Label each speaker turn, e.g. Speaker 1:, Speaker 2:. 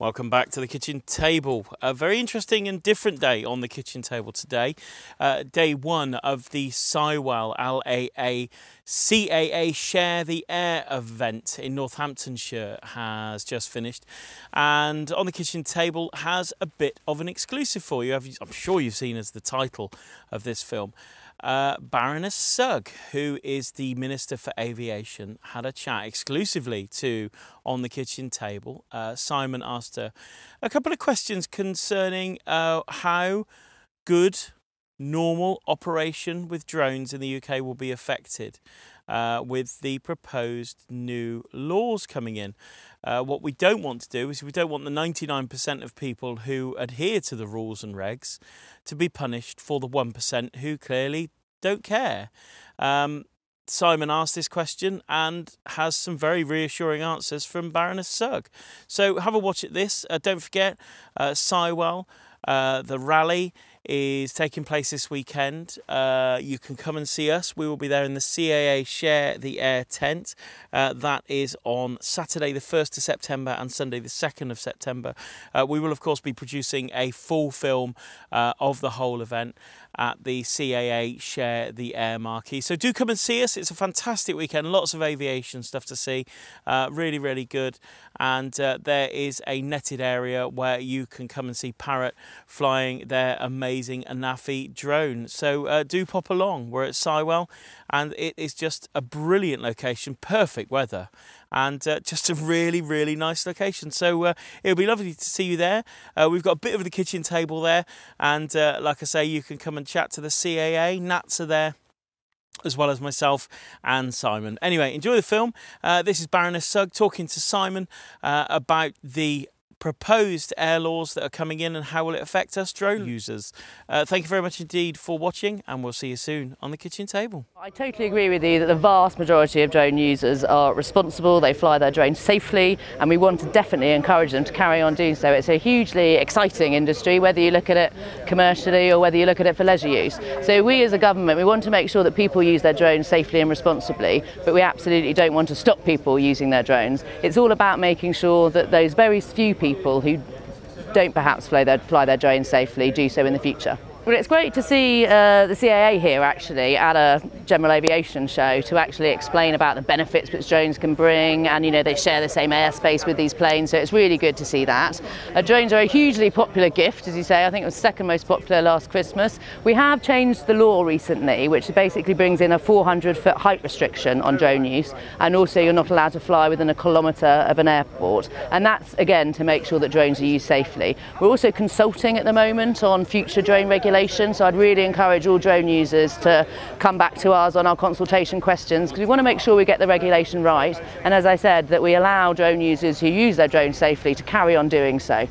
Speaker 1: Welcome back to the kitchen table. A very interesting and different day on the kitchen table today. Day one of the Sywell LAA CAA Share the Air event in Northamptonshire has just finished, and on the kitchen table has a bit of an exclusive for you. I'm sure you've seen as the title of this film. Baroness Sugg, who is the Minister for Aviation, had a chat exclusively to On the Kitchen Table. Simon asked her a couple of questions concerning how good normal operation with drones in the UK will be affected with the proposed new laws coming in. What we don't want to do is we don't want the 99% of people who adhere to the rules and regs to be punished for the 1% who clearly don't care. Simon asked this question and has some very reassuring answers from Baroness Sugg. So have a watch at this. Don't forget, Sywell, the rally is taking place this weekend. You can come and see us. We will be there in the CAA Share the Air tent. That is on Saturday the 1st of September and Sunday the 2nd of September. We will of course be producing a full film of the whole event at the CAA Share the Air marquee. So do come and see us. It's a fantastic weekend, lots of aviation stuff to see, really, really good. And there is a netted area where you can come and see Parrot flying their amazing Anafi drone. So do pop along. We're at Sywell and it is just a brilliant location, perfect weather, and just a really, really nice location. So it'll be lovely to see you there. We've got a bit of the kitchen table there, and like I say, you can come and chat to the CAA. Nats are there, as well as myself and Simon. Anyway, enjoy the film. This is Baroness Sugg talking to Simon about the proposed air laws that are coming in and how will it affect us drone users. Thank you very much indeed for watching, and we'll see you soon on the kitchen table.
Speaker 2: I totally agree with you that the vast majority of drone users are responsible, they fly their drones safely, and we want to definitely encourage them to carry on doing so. It's a hugely exciting industry, whether you look at it commercially or whether you look at it for leisure use. So we as a government, we want to make sure that people use their drones safely and responsibly, but we absolutely don't want to stop people using their drones. It's all about making sure that those very few people who don't perhaps fly their drones safely do so in the future. Well, it's great to see the CAA here actually at a general aviation show to actually explain about the benefits which drones can bring, and you know, they share the same airspace with these planes, so it's really good to see that. Drones are a hugely popular gift, as you say. I think it was second most popular last Christmas. We have changed the law recently, which basically brings in a 400-foot height restriction on drone use, and also you're not allowed to fly within a kilometre of an airport, and that's again to make sure that drones are used safely. We're also consulting at the moment on future drone regulations, so I'd really encourage all drone users to come back to us on our consultation questions, because we want to make sure we get the regulation right, and as I said, that we allow drone users who use their drones safely to carry on doing so.